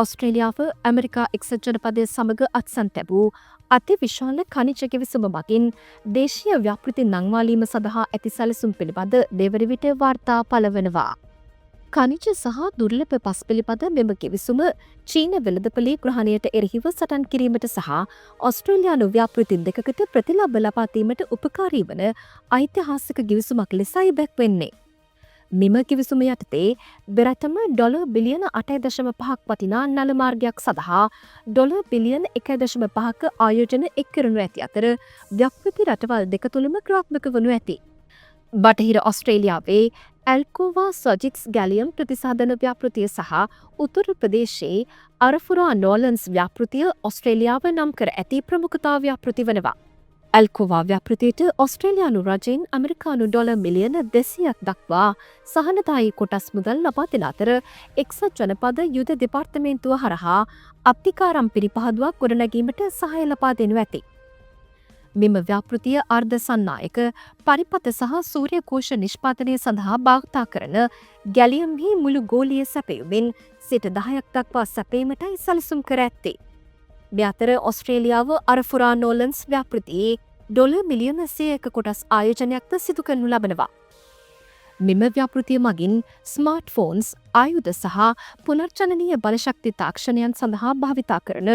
ඔස්ට්‍රේලියාව America එක්සත් ජනපදය සමග අත්සන් තැබූ අති විශාල khනිජ කිවිසුම මගින් දේශීය ව්‍යාපෘති නංවාලීම සඳහා ඇති සැලසුම් පිළිබඳ දෙවර විට වාර්තා පළවනවා. khනිජ සහ දුර්ලභ පස් පිළිබඳ මෙම කිවිසුම චීන වෙළඳපොලේ ග්‍රහණයට එරෙහිව සටන් කිරීමට සහ ඔස්ට්‍රේලියානු ව්‍යාපෘති දෙකකට ප්‍රතිලාභ ලබා දීමට උපකාරී වන ඓතිහාසික කිවිසුමක් ලෙසයි දැක්වෙන්නේ. මෙම කිවිසුම යටතේ බෙරටම ඩොලර් බිලියන 8.5ක් වටිනා නල මාර්ගයක් සඳහා ඩොලර් බිලියන 1.5ක ආයෝජන එක් කරනු ඇති අතර ව්‍යාපෘති රටවල් දෙක තුළම ක්‍රියාත්මක වනු ඇති. බටහිර ඔස්ට්‍රේලියාවේ ඇල්කෝවා සොජික්ස් ගැලියම් ප්‍රතිසාධන ව්‍යාපෘතිය සහ උතුරු ප්‍රදේශයේ අරෆුරා නෝලන්ස් ව්‍යාපෘතිය ඔස්ට්‍රේලියාව නම් කර ඇති ප්‍රමුඛතා ව්‍යාපෘති වනවා. ඇල්කෝවා ව්‍යාපෘතියට ඔස්ට්‍රේලියානු රජයෙන් ඇමරිකානු ඩොලර් මිලියන 200ක් දක්වා සහනදායී කොටස් මුදල් ලබා දෙන අතර එක්සත් ජනපද යුද දෙපාර්තමේන්තුව හරහා අප්තිකාරම් පිරිපහදුවක් ගොඩනැගීමට සහාය ලබා දෙනු ඇති. මෙම ව්‍යාපෘතිය අර්ධ සන්නායක පරිපත සහ සූර්ය කෝෂ නිෂ්පාදනය සඳහා භාවිතා කරන ගැලියම්හි මුළු ගෝලීය සැපයුමින් 10% දක්වා සැපීමටයි සැලසුම් කර ඇත්තේ. මේ අතර ඔස්ට්‍රේලියාව අරෆුරා නෝලන්ස් ව්‍යාපෘතියේ ඩොලර් මිලියන 100ක කොටස් ආයෝජනයක්ද සිදු කරනු ලබනවා. මෙම ව්‍යාපෘතිය මගින් ස්මාර්ට් ෆෝන්ස් ආයුධ සහ පුනර්ජනනීය බලශක්ති තාක්ෂණයන් සඳහා භාවිතා කරන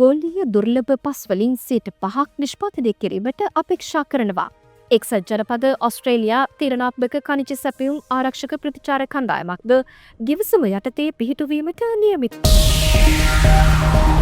ගෝලීය දුර්ලභ පස් වලින් 5% නිෂ්පාදනය කිරීමට අපේක්ෂා කරනවා. එක්සත් ජනපද ඔස්ට්‍රේලියා තීරණාත්මක khනිජ සැපයුම් ආරක්ෂක ප්‍රතිචාර කණ්ඩායමක්ද ගිවිසුම යටතේ පිහිටුවීමට නියමිතයි.